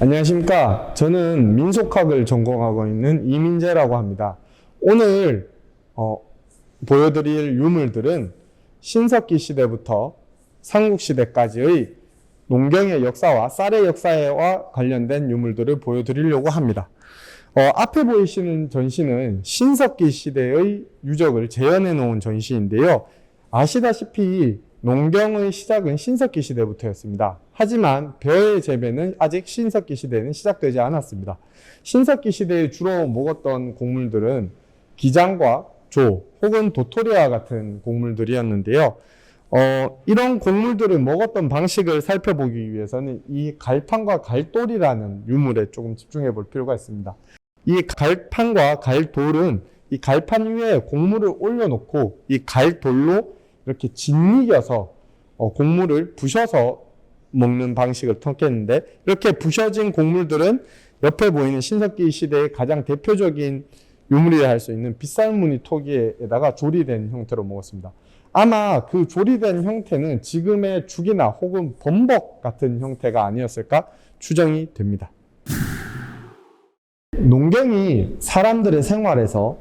안녕하십니까. 저는 민속학을 전공하고 있는 이민재라고 합니다. 오늘 보여드릴 유물들은 신석기 시대부터 삼국시대까지의 농경의 역사와 쌀의 역사와 관련된 유물들을 보여드리려고 합니다. 앞에 보이시는 전시는 신석기 시대의 유적을 재현해 놓은 전시인데요. 아시다시피 농경의 시작은 신석기 시대부터였습니다. 하지만 벼의 재배는 아직 신석기 시대에는 시작되지 않았습니다. 신석기 시대에 주로 먹었던 곡물들은 기장과 조 혹은 도토리와 같은 곡물들이었는데요. 이런 곡물들을 먹었던 방식을 살펴보기 위해서는 이 갈판과 갈돌이라는 유물에 조금 집중해 볼 필요가 있습니다. 이 갈판과 갈돌은 이 갈판 위에 곡물을 올려놓고 이 갈돌로 이렇게 짓이겨서 곡물을 부셔서 먹는 방식을 택했는데, 이렇게 부셔진 곡물들은 옆에 보이는 신석기 시대의 가장 대표적인 유물이라 할 수 있는 빗살무늬 토기에다가 조리된 형태로 먹었습니다. 아마 그 조리된 형태는 지금의 죽이나 혹은 범벅 같은 형태가 아니었을까 추정이 됩니다. 농경이 사람들의 생활에서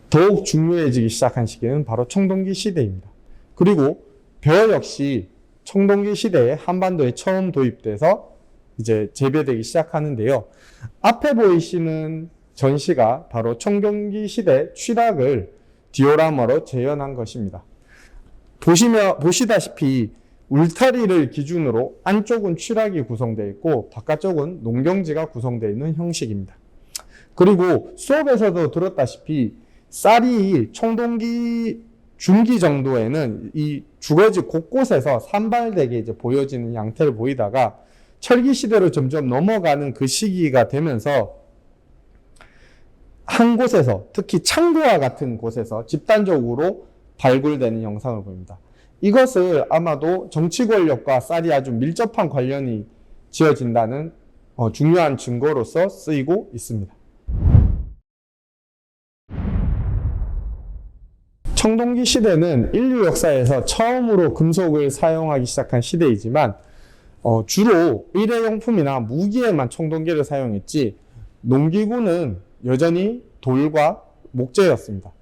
더욱 중요해지기 시작한 시기는 바로 청동기 시대입니다. 그리고 벼 역시 청동기 시대에 한반도에 처음 도입돼서 이제 재배되기 시작하는데요. 앞에 보이시는 전시가 바로 청동기 시대 취락을 디오라마로 재현한 것입니다. 보시다시피 울타리를 기준으로 안쪽은 취락이 구성되어 있고 바깥쪽은 농경지가 구성되어 있는 형식입니다. 그리고 수업에서도 들었다시피 쌀이 청동기 중기 정도에는 이 주거지 곳곳에서 산발되게 이제 보여지는 양태를 보이다가 철기 시대로 점점 넘어가는 그 시기가 되면서 한 곳에서, 특히 창고와 같은 곳에서 집단적으로 발굴되는 영상을 보입니다. 이것을 아마도 정치 권력과 쌀이 아주 밀접한 관련이 지어진다는 중요한 증거로서 쓰이고 있습니다. 청동기 시대는 인류 역사에서 처음으로 금속을 사용하기 시작한 시대이지만 주로 일회용품이나 무기에만 청동기를 사용했지 농기구는 여전히 돌과 목재였습니다.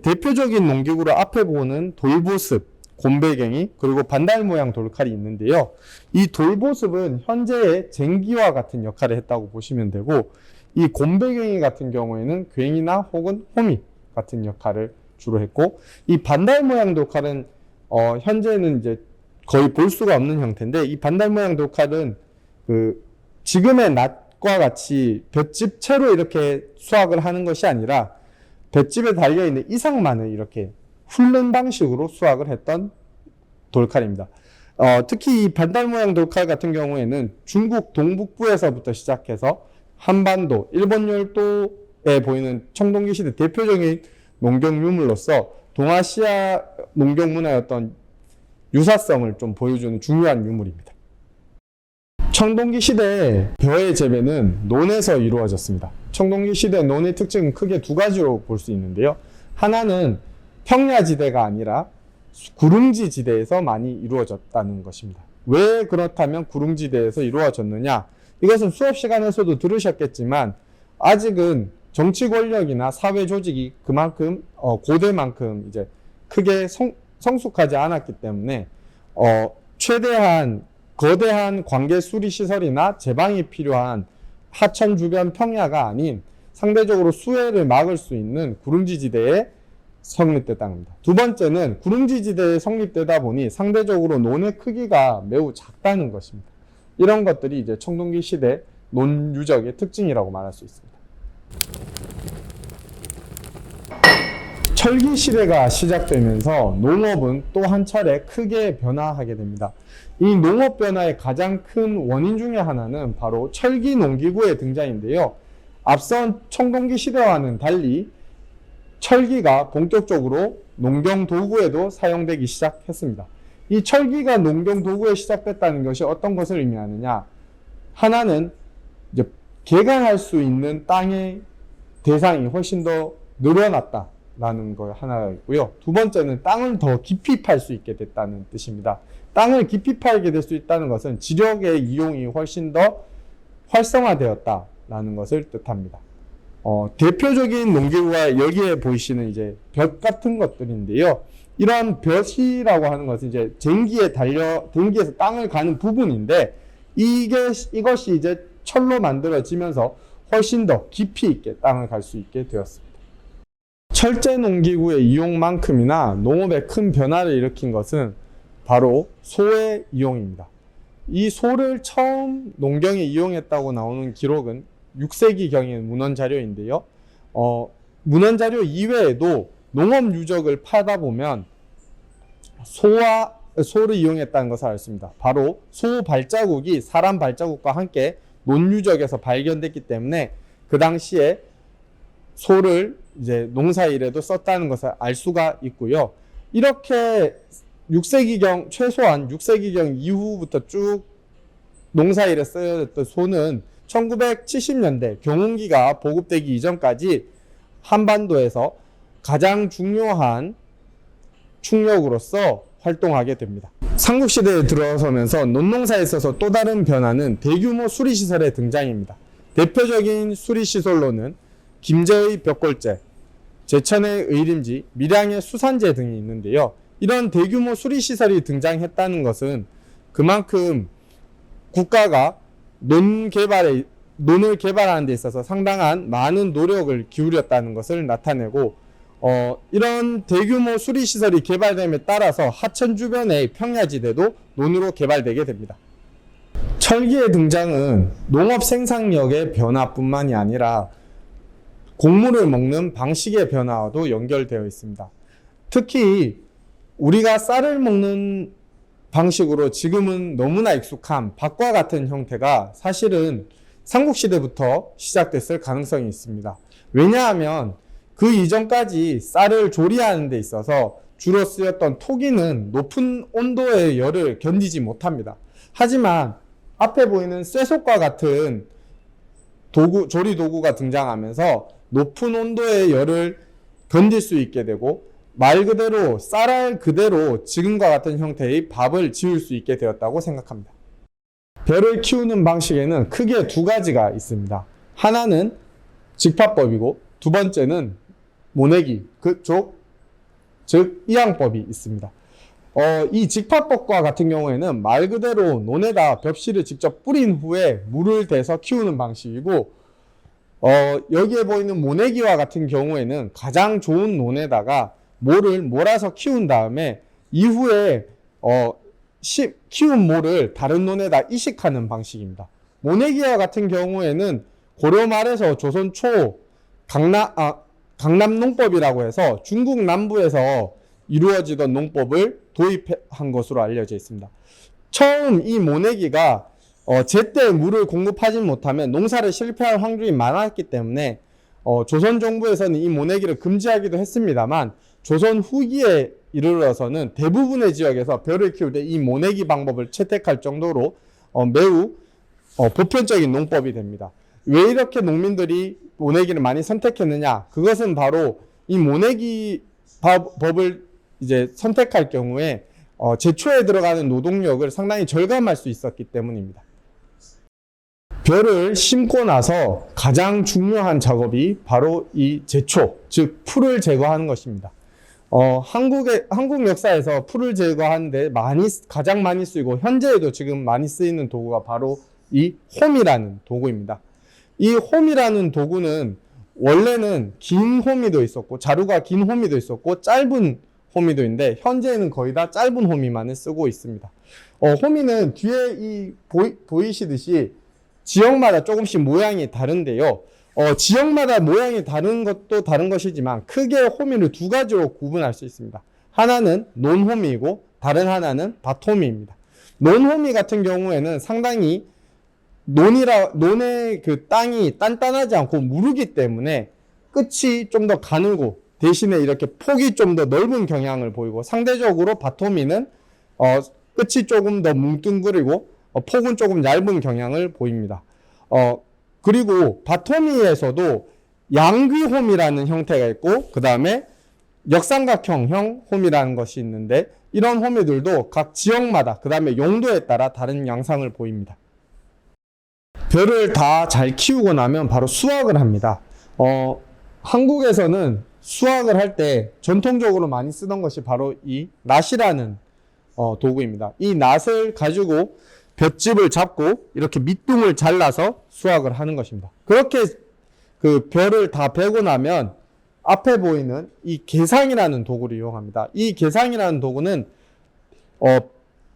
대표적인 농기구를 앞에 보는 돌보습, 곰배갱이, 그리고 반달 모양 돌칼이 있는데요. 이 돌보습은 현재의 쟁기와 같은 역할을 했다고 보시면 되고, 이 곰배갱이 같은 경우에는 괭이나 혹은 호미 같은 역할을 주로 했고, 이 반달 모양 돌칼은 현재는 이제 거의 볼 수가 없는 형태인데, 이 반달 모양 돌칼은 지금의 낫과 같이 볏짚 채로 이렇게 수확을 하는 것이 아니라 볏짚에 달려있는 이삭만을 이렇게 훑는 방식으로 수확을 했던 돌칼입니다. 특히 이 반달 모양 돌칼 같은 경우에는 중국 동북부에서부터 시작해서 한반도, 일본 열도에 보이는 청동기 시대 대표적인 농경 유물로서 동아시아 농경 문화의 어떤 유사성을 좀 보여주는 중요한 유물입니다. 청동기 시대의 벼의 재배는 논에서 이루어졌습니다. 청동기 시대 논의 특징은 크게 두 가지로 볼 수 있는데요. 하나는 평야지대가 아니라 구릉지 지대에서 많이 이루어졌다는 것입니다. 왜 그렇다면 구릉지대에서 이루어졌느냐? 이것은 수업 시간에서도 들으셨겠지만 아직은 정치 권력이나 사회 조직이 그만큼 고대만큼 이제 크게 성숙하지 않았기 때문에 최대한 거대한 관계 수리 시설이나 제방이 필요한 하천 주변 평야가 아닌 상대적으로 수해를 막을 수 있는 구릉지지대에 성립됐다는 겁니다. 두 번째는 구릉지지대에 성립되다 보니 상대적으로 논의 크기가 매우 작다는 것입니다. 이런 것들이 이제 청동기 시대 논 유적의 특징이라고 말할 수 있습니다. 철기 시대가 시작되면서 농업은 또 한 차례 크게 변화하게 됩니다. 이 농업 변화의 가장 큰 원인 중에 하나는 바로 철기 농기구의 등장인데요. 앞선 청동기 시대와는 달리 철기가 본격적으로 농경 도구에도 사용되기 시작했습니다. 이 철기가 농경 도구에 시작됐다는 것이 어떤 것을 의미하느냐? 하나는 이제 개간할 수 있는 땅의 대상이 훨씬 더 늘어났다라는 거 하나가 있고요. 두 번째는 땅을 더 깊이 팔 수 있게 됐다는 뜻입니다. 땅을 깊이 팔게 될 수 있다는 것은 지력의 이용이 훨씬 더 활성화되었다라는 것을 뜻합니다. 대표적인 농기구가 여기에 보이시는 이제 볕 같은 것들인데요. 이런 볕이라고 하는 것은 이제 쟁기에서 땅을 가는 부분인데, 이것이 이제 철로 만들어지면서 훨씬 더 깊이 있게 땅을 갈 수 있게 되었습니다. 철제 농기구의 이용만큼이나 농업에 큰 변화를 일으킨 것은 바로 소의 이용입니다. 이 소를 처음 농경에 이용했다고 나오는 기록은 6세기경의 문헌 자료인데요. 문헌 자료 이외에도 농업 유적을 파다 보면 소를 이용했다는 것을 알 수 있습니다. 바로 소 발자국이 사람 발자국과 함께 논유적에서 발견됐기 때문에 그 당시에 소를 이제 농사일에도 썼다는 것을 알 수가 있고요. 이렇게 6세기경, 최소한 6세기경 이후부터 쭉 농사일에 쓰여졌던 소는 1970년대 경운기가 보급되기 이전까지 한반도에서 가장 중요한 축력으로서 활동하게 됩니다. 삼국시대에 들어서면서 논농사에 있어서 또 다른 변화는 대규모 수리시설의 등장입니다. 대표적인 수리시설로는 김제의 벽골제, 제천의 의림지, 밀양의 수산제 등이 있는데요. 이런 대규모 수리시설이 등장했다는 것은 그만큼 국가가 논을 개발하는 데 있어서 상당한 많은 노력을 기울였다는 것을 나타내고, 이런 대규모 수리시설이 개발됨에 따라서 하천 주변의 평야지대도 논으로 개발되게 됩니다. 철기의 등장은 농업 생산력의 변화뿐만이 아니라 곡물을 먹는 방식의 변화와도 연결되어 있습니다. 특히 우리가 쌀을 먹는 방식으로 지금은 너무나 익숙한 밭과 같은 형태가 사실은 삼국시대부터 시작됐을 가능성이 있습니다. 왜냐하면 그 이전까지 쌀을 조리하는 데 있어서 주로 쓰였던 토기는 높은 온도의 열을 견디지 못합니다. 하지만 앞에 보이는 쇠솥과 같은 조리 도구가 등장하면서 높은 온도의 열을 견딜 수 있게 되고, 말 그대로 쌀알 그대로 지금과 같은 형태의 밥을 지을 수 있게 되었다고 생각합니다. 벼를 키우는 방식에는 크게 두 가지가 있습니다. 하나는 직파법이고 두 번째는 모내기, 즉 이양법이 있습니다. 이 직파법과 같은 경우에는 말 그대로 논에다 벽실을 직접 뿌린 후에 물을 대서 키우는 방식이고, 여기에 보이는 모내기와 같은 경우에는 가장 좋은 논에다가 모를 몰아서 키운 다음에 이후에 키운 모를 다른 논에다 이식하는 방식입니다. 모내기와 같은 경우에는 고려 말에서 조선 초 강남 농법이라고 해서 중국 남부에서 이루어지던 농법을 도입한 것으로 알려져 있습니다. 처음 이 모내기가 제때 물을 공급하지 못하면 농사를 실패할 확률이 많았기 때문에 조선 정부에서는 이 모내기를 금지하기도 했습니다만, 조선 후기에 이르러서는 대부분의 지역에서 벼를 키울 때 이 모내기 방법을 채택할 정도로 매우 보편적인 농법이 됩니다. 왜 이렇게 농민들이 모내기를 많이 선택했느냐? 그것은 바로 이 모내기 법을 이제 선택할 경우에 제초에 들어가는 노동력을 상당히 절감할 수 있었기 때문입니다. 벼를 심고 나서 가장 중요한 작업이 바로 이 제초, 즉 풀을 제거하는 것입니다. 한국 역사에서 풀을 제거하는데 가장 많이 쓰이고 현재에도 지금 많이 쓰이는 도구가 바로 이 홈이라는 도구입니다. 이 홈이라는 도구는 원래는 긴 호미도 있었고, 자루가 긴 호미도 있었고, 짧은 호미도 있는데 현재는 거의 다 짧은 호미만을 쓰고 있습니다. 호미는 뒤에 보이시듯이 지역마다 조금씩 모양이 다른데요. 지역마다 모양이 다른 것도 다른 것이지만 크게 호미를 두 가지로 구분할 수 있습니다. 하나는 논호미이고 다른 하나는 밭호미입니다. 논호미 같은 경우에는 상당히 논의 그 땅이 단단하지 않고 무르기 때문에 끝이 좀 더 가늘고 대신에 이렇게 폭이 좀 더 넓은 경향을 보이고, 상대적으로 밭호미는 끝이 조금 더 뭉뚱그리고 폭은 조금 얇은 경향을 보입니다. 그리고 밭호미에서도 양귀홈이라는 형태가 있고, 그 다음에 역삼각형형 홈이라는 것이 있는데, 이런 홈이들도 각 지역마다 그 다음에 용도에 따라 다른 양상을 보입니다. 벼를 다 잘 키우고 나면 바로 수확을 합니다. 한국에서는 수확을 할 때 전통적으로 많이 쓰던 것이 바로 이 낫이라는 도구입니다. 이 낫을 가지고 볏짚을 잡고 이렇게 밑둥을 잘라서 수확을 하는 것입니다. 그렇게 그 벼를 다 베고 나면 앞에 보이는 이 계상이라는 도구를 이용합니다. 이 계상이라는 도구는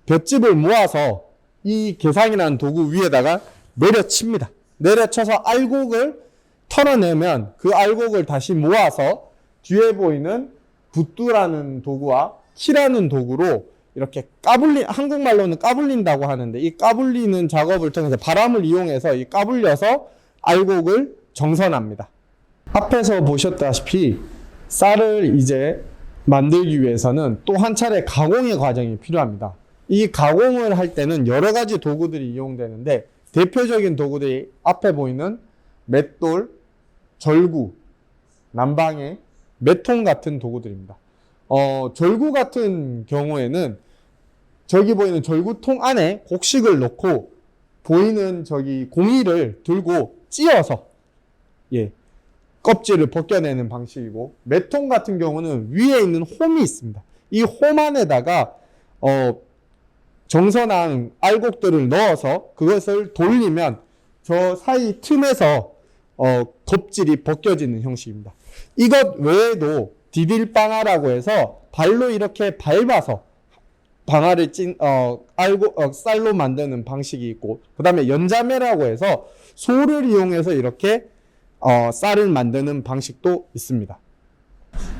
볏짚을 모아서 이 계상이라는 도구 위에다가 내려칩니다. 내려쳐서 알곡을 털어내면 그 알곡을 다시 모아서 뒤에 보이는 붓두라는 도구와 키라는 도구로 이렇게 한국말로는 까불린다고 하는데, 이 까불리는 작업을 통해서 바람을 이용해서 이 까불려서 알곡을 정선합니다. 앞에서 보셨다시피 쌀을 이제 만들기 위해서는 또 한 차례 가공의 과정이 필요합니다. 이 가공을 할 때는 여러 가지 도구들이 이용되는데, 대표적인 도구들이 앞에 보이는 맷돌, 절구, 난방에, 매통 같은 도구들입니다. 절구 같은 경우에는 저기 보이는 절구통 안에 곡식을 넣고 보이는 저기 공이를 들고 찧어서 껍질을 벗겨내는 방식이고, 매통 같은 경우는 위에 있는 홈이 있습니다. 이 홈 안에다가 정선한 알곡들을 넣어서 그것을 돌리면 저 사이 틈에서 껍질이 벗겨지는 형식입니다. 이것 외에도 디딜방아라고 해서 발로 이렇게 밟아서 방아를 쌀로 만드는 방식이 있고, 그 다음에 연자매라고 해서 소를 이용해서 이렇게 쌀을 만드는 방식도 있습니다.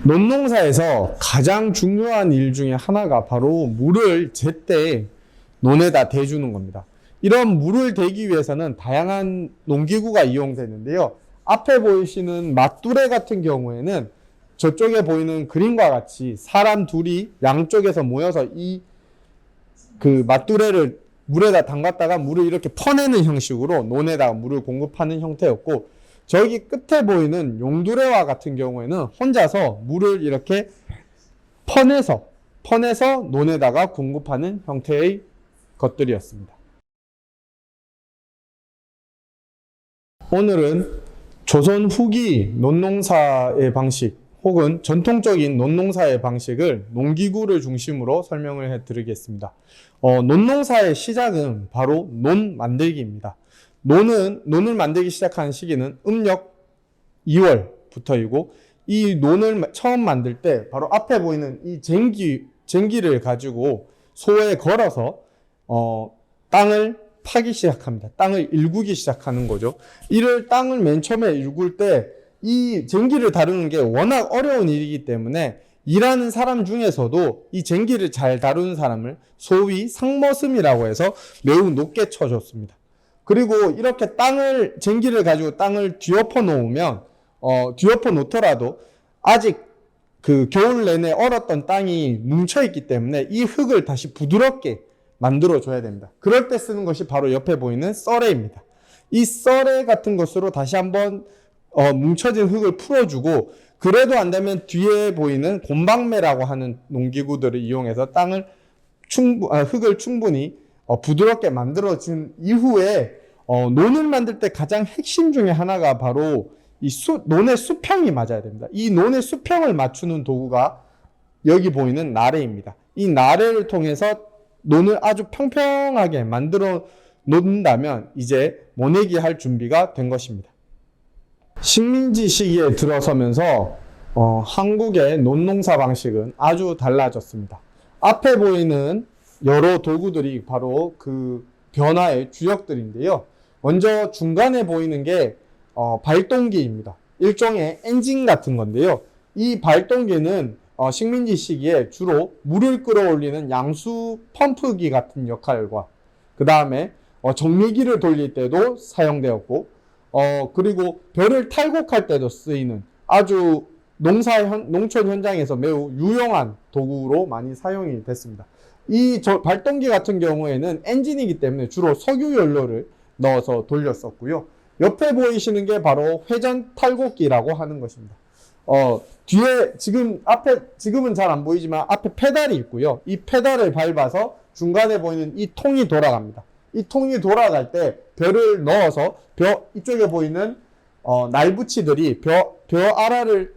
논농사에서 가장 중요한 일 중에 하나가 바로 물을 제때 논에다 대주는 겁니다. 이런 물을 대기 위해서는 다양한 농기구가 이용되는데요. 앞에 보이시는 맞두레 같은 경우에는 저쪽에 보이는 그림과 같이 사람 둘이 양쪽에서 모여서 그 맞두레를 물에다 담갔다가 물을 이렇게 퍼내는 형식으로 논에다가 물을 공급하는 형태였고, 저기 끝에 보이는 용두레와 같은 경우에는 혼자서 물을 이렇게 퍼내서 논에다가 공급하는 형태의 것들이었습니다. 오늘은 조선 후기 논농사의 방식 혹은 전통적인 논농사의 방식을 농기구를 중심으로 설명을 해드리겠습니다. 논농사의 시작은 바로 논 만들기입니다. 논을 만들기 시작하는 시기는 음력 2월부터이고, 이 논을 처음 만들 때 바로 앞에 보이는 이 쟁기를 가지고 소에 걸어서 땅을 파기 시작합니다. 땅을 일구기 시작하는 거죠. 이를 땅을 맨 처음에 일굴 때 이 쟁기를 다루는 게 워낙 어려운 일이기 때문에 일하는 사람 중에서도 이 쟁기를 잘 다루는 사람을 소위 상머슴이라고 해서 매우 높게 쳐줬습니다. 그리고 이렇게 쟁기를 가지고 땅을 뒤엎어 놓으면 뒤엎어 놓더라도 아직 그 겨울 내내 얼었던 땅이 뭉쳐 있기 때문에 이 흙을 다시 부드럽게 만들어 줘야 됩니다. 그럴 때 쓰는 것이 바로 옆에 보이는 썰애입니다. 이 썰애 같은 것으로 다시 한번 뭉쳐진 흙을 풀어주고, 그래도 안 되면 뒤에 보이는 곰방매라고 하는 농기구들을 이용해서 흙을 충분히 부드럽게 만들어진 이후에 논을 만들 때 가장 핵심 중에 하나가 바로 이 논의 수평이 맞아야 됩니다. 이 논의 수평을 맞추는 도구가 여기 보이는 나래입니다. 이 나래를 통해서 논을 아주 평평하게 만들어 놓는다면 이제 모내기 할 준비가 된 것입니다. 식민지 시기에 들어서면서 한국의 논농사 방식은 아주 달라졌습니다. 앞에 보이는 여러 도구들이 바로 그 변화의 주역들인데요. 먼저 중간에 보이는 게 발동기입니다. 일종의 엔진 같은 건데요. 이 발동기는 식민지 시기에 주로 물을 끌어올리는 양수 펌프기 같은 역할과, 그 다음에 정미기를 돌릴 때도 사용되었고, 그리고 벼를 탈곡할 때도 쓰이는 아주 농촌 현장에서 매우 유용한 도구로 많이 사용이 됐습니다. 이 발동기 같은 경우에는 엔진이기 때문에 주로 석유 연료를 넣어서 돌렸었고요. 옆에 보이시는 게 바로 회전 탈곡기라고 하는 것입니다. 뒤에 지금은 잘 안 보이지만 앞에 페달이 있고요. 이 페달을 밟아서 중간에 보이는 이 통이 돌아갑니다. 이 통이 돌아갈 때 벼를 넣어서 이쪽에 보이는 날붙이들이 벼 알알을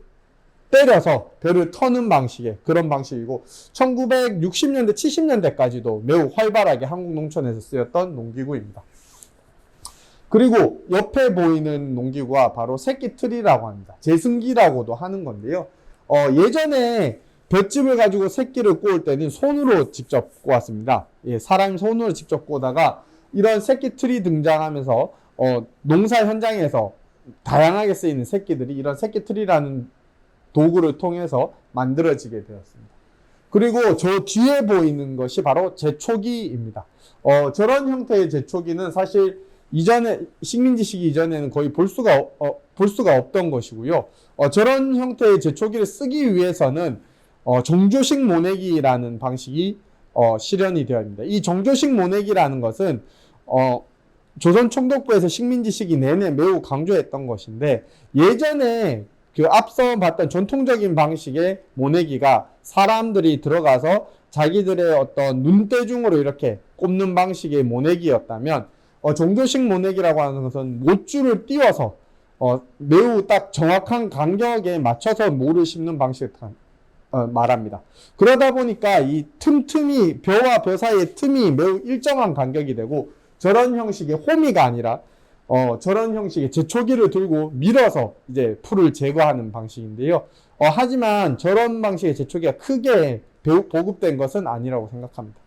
때려서 벼를 터는 방식의 그런 방식이고 1960년대, 70년대까지도 매우 활발하게 한국 농촌에서 쓰였던 농기구입니다. 그리고 옆에 보이는 농기구가 바로 새끼트리라고 합니다. 제승기라고도 하는 건데요. 예전에 볏짚을 가지고 새끼를 꼬을 때는 손으로 직접 꼬았습니다. 예, 사람 손으로 직접 꼬다가 이런 새끼트리 등장하면서 농사 현장에서 다양하게 쓰이는 새끼들이 이런 새끼트리라는 도구를 통해서 만들어지게 되었습니다. 그리고 저 뒤에 보이는 것이 바로 제초기입니다. 저런 형태의 제초기는 사실 이전에 식민지 시기 이전에는 거의 볼 수가 없던 것이고요. 저런 형태의 제초기를 쓰기 위해서는 정조식 모내기라는 방식이 실현이 되어야 합니다. 이 정조식 모내기라는 것은 조선 총독부에서 식민지 시기 내내 매우 강조했던 것인데 예전에 그 앞서 봤던 전통적인 방식의 모내기가 사람들이 들어가서 자기들의 어떤 눈대중으로 이렇게 꼽는 방식의 모내기였다면 정조식 모내기라고 하는 것은 못줄을 띄워서 매우 딱 정확한 간격에 맞춰서 모를 심는 방식을 말합니다. 그러다 보니까 이 틈틈이 벼와 벼 사이의 틈이 매우 일정한 간격이 되고 저런 형식의 호미가 아니라 저런 형식의 제초기를 들고 밀어서 이제 풀을 제거하는 방식인데요. 하지만 저런 방식의 제초기가 크게 보급된 것은 아니라고 생각합니다.